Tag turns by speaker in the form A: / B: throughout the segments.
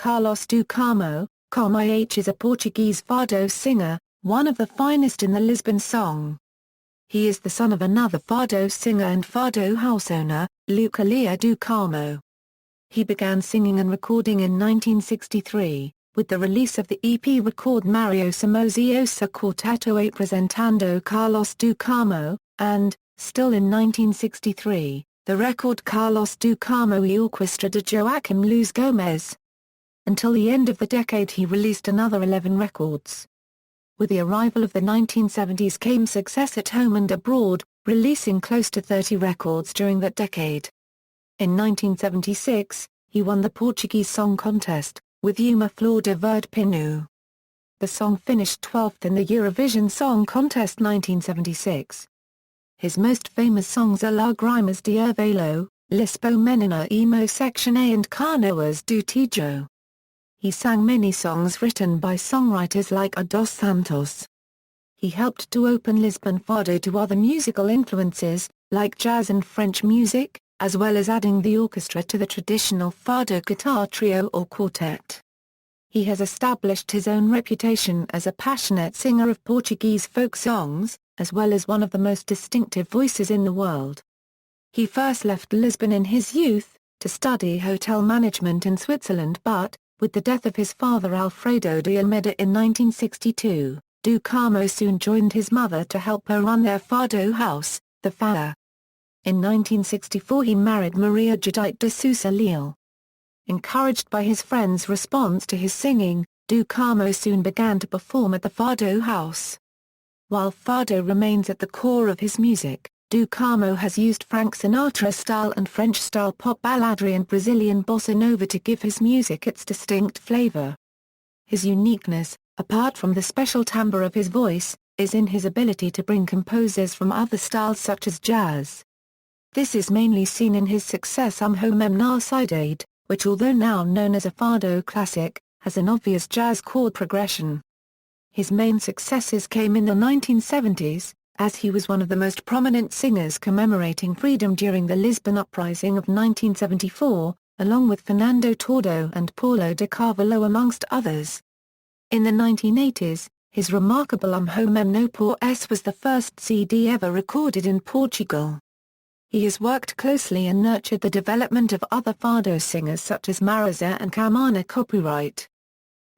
A: Carlos do Carmo, ComIH is a Portuguese fado singer, one of the finest in the Lisbon Song. He is the son of another fado singer and fado house owner, Lucília do Carmo. He began singing and recording in 1963, with the release of the EP record Mario Simoes Quarteto Apresentando Carlos do Carmo, and, still in 1963, the record Carlos do Carmo e Orquestra de Joaquim Luiz Gomes. Until the end of the decade he released another 11 records. With the arrival of the 1970s came success at home and abroad, releasing close to 30 records during that decade. In 1976, he won the Portuguese Song Contest, with Uma Flor de Verde Pinu. The song finished 12th in the Eurovision Song Contest 1976. His most famous songs are Lágrimas de Orvalho, Lisbon Menina Emo Section A and Canoas do Tejo. He sang many songs written by songwriters like A dos Santos. He helped to open Lisbon fado to other musical influences, like jazz and French music, as well as adding the orchestra to the traditional fado guitar trio or quartet. He has established his own reputation as a passionate singer of Portuguese folk songs, as well as one of the most distinctive voices in the world. He first left Lisbon in his youth, to study hotel management in Switzerland but, with the death of his father Alfredo de Almeida in 1962, do Carmo soon joined his mother to help her run their fado house, the Fado. In 1964 he married Maria Judite de Sousa Leal. Encouraged by his friends' response to his singing, do Carmo soon began to perform at the fado house. While fado remains at the core of his music, do Carmo has used Frank Sinatra-style and French-style pop balladery and Brazilian bossa nova to give his music its distinct flavor. His uniqueness, apart from the special timbre of his voice, is in his ability to bring composers from other styles such as jazz. This is mainly seen in his success Homem na Cidade, which although now known as a fado classic, has an obvious jazz chord progression. His main successes came in the 1970s, as he was one of the most prominent singers commemorating freedom during the Lisbon Uprising of 1974, along with Fernando Tordo and Paulo de Carvalho amongst others. In the 1980s, his remarkable Homem no Portuguese was the first CD ever recorded in Portugal. He has worked closely and nurtured the development of other fado singers such as Marisa and Carmo. Copyright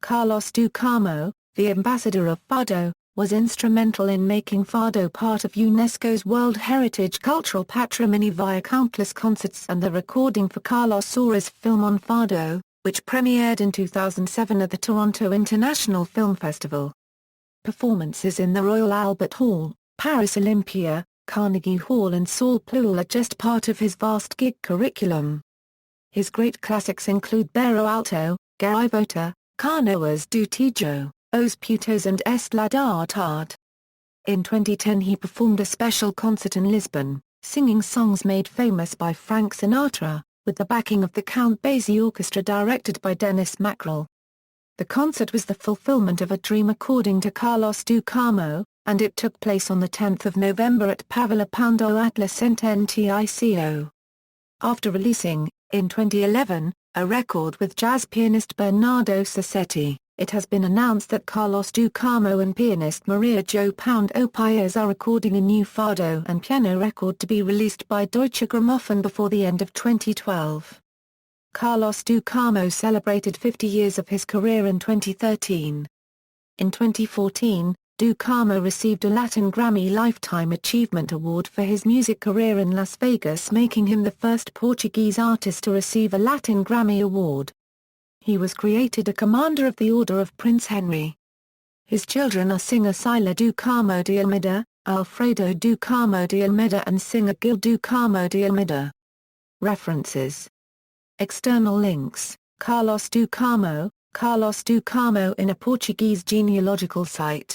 A: Carlos do Carmo, the ambassador of fado, was instrumental in making fado part of UNESCO's World Heritage Cultural Patrimony via countless concerts and the recording for Carlos Saura's film on fado, which premiered in 2007 at the Toronto International Film Festival. Performances in the Royal Albert Hall, Paris Olympia, Carnegie Hall and São Paulo are just part of his vast gig curriculum. His great classics include Berro Alto, Gaivota, Canoas do Tejo, Os Putos and Est La Tarde. In 2010 he performed a special concert in Lisbon, singing songs made famous by Frank Sinatra, with the backing of the Count Basie Orchestra directed by Dennis Mackrell. The concert was the fulfillment of a dream according to Carlos do Carmo, and it took place on the 10th of November at Pavila Pando Atlas Centro. After releasing, in 2011, a record with jazz pianist Bernardo Sassetti, it has been announced that Carlos do Carmo and pianist Maria Jo Paes are recording a new fado and piano record to be released by Deutsche Grammophon before the end of 2012. Carlos do Carmo celebrated 50 years of his career in 2013. In 2014, do Carmo received a Latin Grammy Lifetime Achievement Award for his music career in Las Vegas, making him the first Portuguese artist to receive a Latin Grammy Award. He was created a Commander of the Order of Prince Henry. His children are singer Sila do Carmo de Almeida, Alfredo do Carmo de Almeida and singer Gil do Carmo de Almeida. References. External links, Carlos do Carmo in a Portuguese genealogical site.